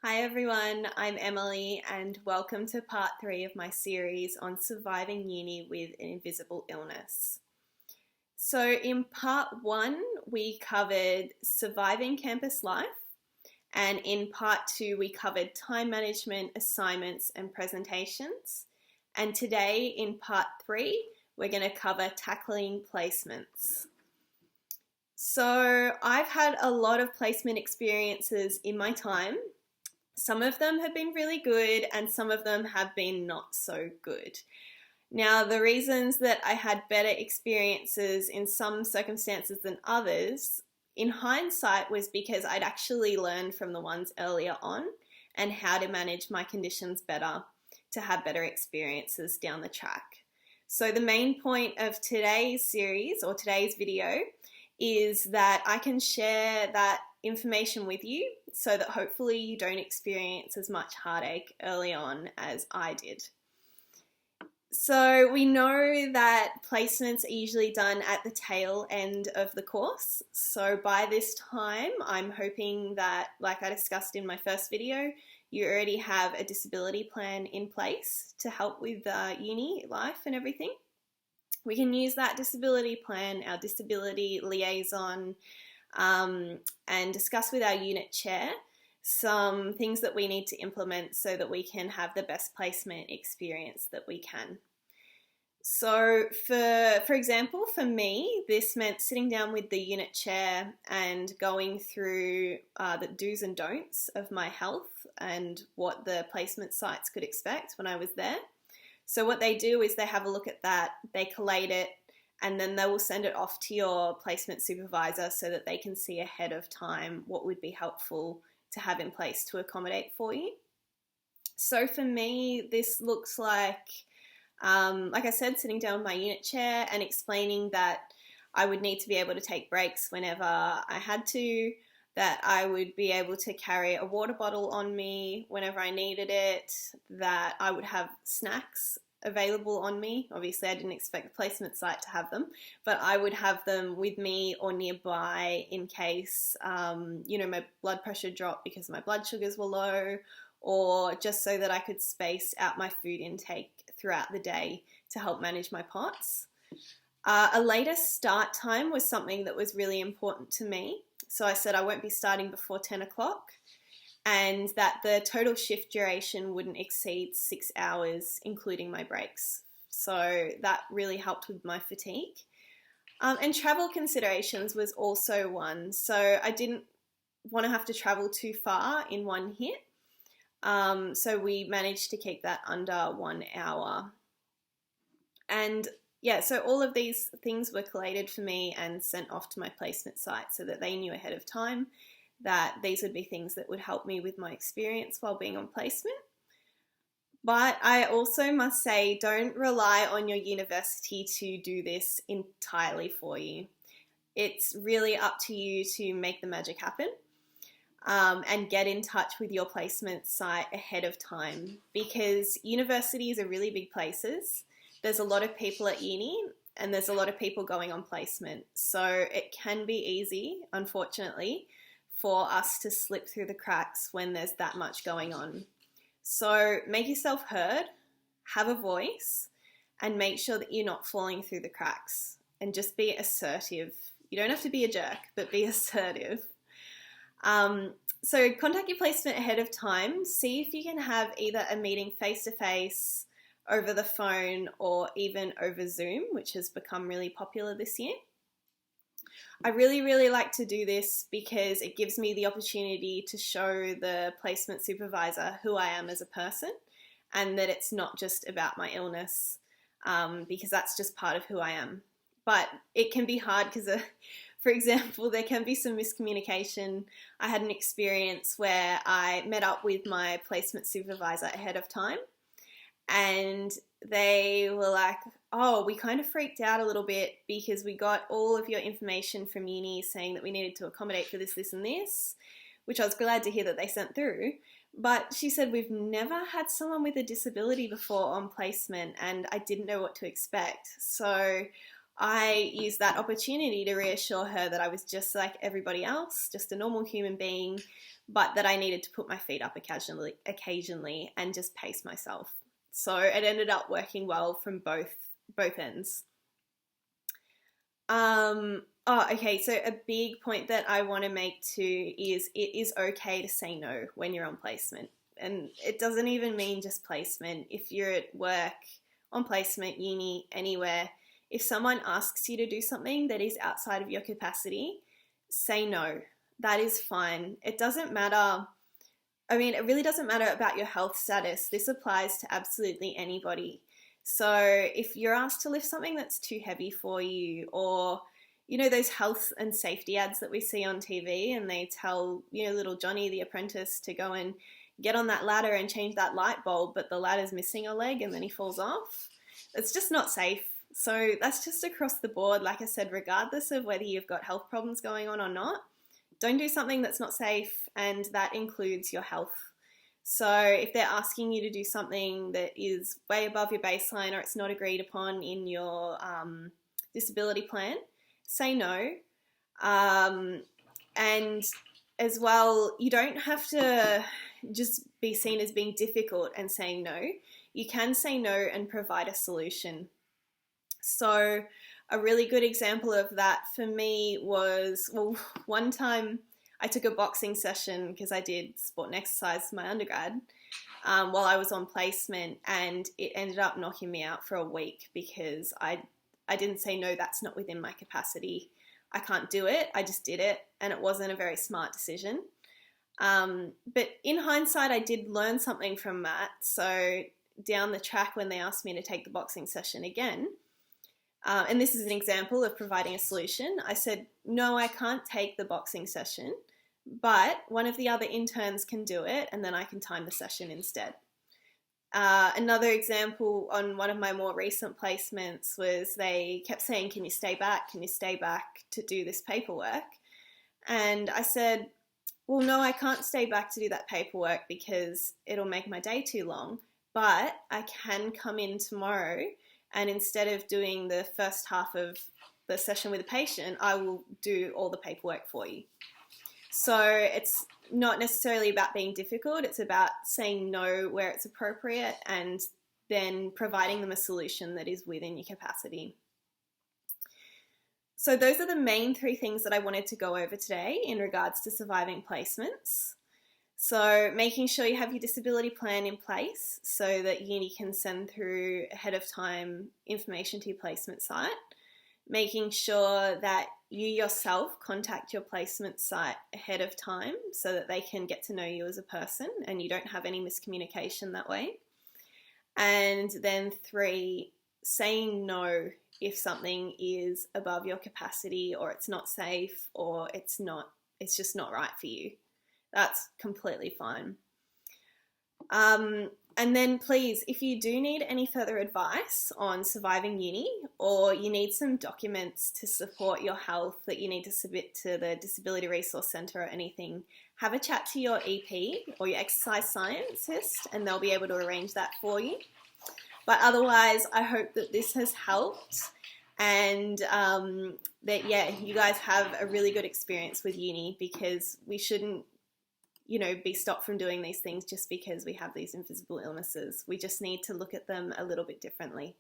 Hi everyone, I'm Emily and welcome to part 3 of my series on surviving uni with an invisible illness. So in part 1 we covered surviving campus life, and in part 2 we covered time management, assignments and presentations, and today in part 3 we're going to cover tackling placements. So I've had a lot of placement experiences in my time. Some of them have been really good and some of them have been not so good. Now, the reasons that I had better experiences in some circumstances than others, in hindsight, was because I'd actually learned from the ones earlier on and how to manage my conditions better to have better experiences down the track. So the main point of today's series or today's video is that I can share that information with you so that hopefully you don't experience as much heartache early on as I did. So we know that placements are usually done at the tail end of the course. So by this time, I'm hoping that, like I discussed in my first video, you already have a disability plan in place to help with uni life and everything. We can use that disability plan, our disability liaison, and discuss with our unit chair some things that we need to implement so that we can have the best placement experience that we can. So for example, for me, this meant sitting down with the unit chair and going through the do's and don'ts of my health and what the placement sites could expect when I was there. So what they do is they have a look at that, they collate it, and then they will send it off to your placement supervisor so that they can see ahead of time what would be helpful to have in place to accommodate for you. So for me, this looks like I said, sitting down with my unit chair and explaining that I would need to be able to take breaks whenever I had to, that I would be able to carry a water bottle on me whenever I needed it, that I would have snacks available on me. Obviously, I didn't expect the placement site to have them, but I would have them with me or nearby in case, my blood pressure dropped because my blood sugars were low, or just so that I could space out my food intake throughout the day to help manage my POTS. A later start time was something that was really important to me. So I said I won't be starting before 10 o'clock and that the total shift duration wouldn't exceed 6 hours, including my breaks. So that really helped with my fatigue. And travel considerations was also one. So I didn't want to have to travel too far in one hit. So we managed to keep that under 1 hour. And yeah, so all of these things were collated for me and sent off to my placement site so that they knew ahead of time that these would be things that would help me with my experience while being on placement. But I also must say, don't rely on your university to do this entirely for you. It's really up to you to make the magic happen. And get in touch with your placement site ahead of time, because universities are really big places. There's a lot of people at uni and there's a lot of people going on placement. So it can be easy, unfortunately, for us to slip through the cracks when there's that much going on. So make yourself heard, have a voice, and make sure that you're not falling through the cracks, and just be assertive. You don't have to be a jerk, but be assertive. So contact your placement ahead of time. See if you can have either a meeting face-to-face, over the phone, or even over Zoom, which has become really popular this year. I really, really like to do this because it gives me the opportunity to show the placement supervisor who I am as a person and that it's not just about my illness, because that's just part of who I am. But it can be hard because for example, there can be some miscommunication. I had an experience where I met up with my placement supervisor ahead of time and they were like, oh, we kind of freaked out a little bit because we got all of your information from uni saying that we needed to accommodate for this, this and this, which I was glad to hear that they sent through. But she said, we've never had someone with a disability before on placement and I didn't know what to expect. So I used that opportunity to reassure her that I was just like everybody else, just a normal human being but that I needed to put my feet up occasionally and just pace myself. So it ended up working well from both ends. Okay, so a big point that I want to make too is it is okay to say no when you're on placement. And it doesn't even mean just placement. If you're at work, on placement, uni, anywhere, if someone asks you to do something that is outside of your capacity, say no. That is fine. It doesn't matter. I mean, it really doesn't matter about your health status. This applies to absolutely anybody. So if you're asked to lift something that's too heavy for you, or, you know, those health and safety ads that we see on TV, and they tell, you know, little Johnny the apprentice to go and get on that ladder and change that light bulb, but the ladder's missing a leg and then he falls off. It's just not safe. So that's just across the board. Like I said, regardless of whether you've got health problems going on or not, don't do something that's not safe, and that includes your health. So if they're asking you to do something that is way above your baseline, or it's not agreed upon in your disability plan, say no. And as well, you don't have to just be seen as being difficult and saying no. You can say no and provide a solution. So a really good example of that for me was, well, one time I took a boxing session because I did sport and exercise in my undergrad while I was on placement, and it ended up knocking me out for a week because I didn't say no, that's not within my capacity. I can't do it. I just did it, and it wasn't a very smart decision. But in hindsight, I did learn something from that. So down the track, when they asked me to take the boxing session again, and this is an example of providing a solution, I said, no, I can't take the boxing session, but one of the other interns can do it, and then I can time the session instead. Another example on one of my more recent placements was they kept saying, can you stay back? Can you stay back to do this paperwork? And I said, well, no, I can't stay back to do that paperwork because it'll make my day too long, but I can come in tomorrow, and instead of doing the first half of the session with the patient, I will do all the paperwork for you. So it's not necessarily about being difficult, it's about saying no where it's appropriate and then providing them a solution that is within your capacity. So those are the main three things that I wanted to go over today in regards to surviving placements. So making sure you have your disability plan in place so that uni can send through ahead of time information to your placement site. Making sure that you yourself contact your placement site ahead of time so that they can get to know you as a person and you don't have any miscommunication that way. And then 3, saying no if something is above your capacity or it's not safe or it's just not right for you. That's completely fine. And then please, if you do need any further advice on surviving uni, or you need some documents to support your health that you need to submit to the Disability Resource Centre or anything, have a chat to your EP or your exercise scientist and they'll be able to arrange that for you. But otherwise, I hope that this has helped and that, yeah, you guys have a really good experience with uni, because we shouldn't, be stopped from doing these things just because we have these invisible illnesses. We just need to look at them a little bit differently.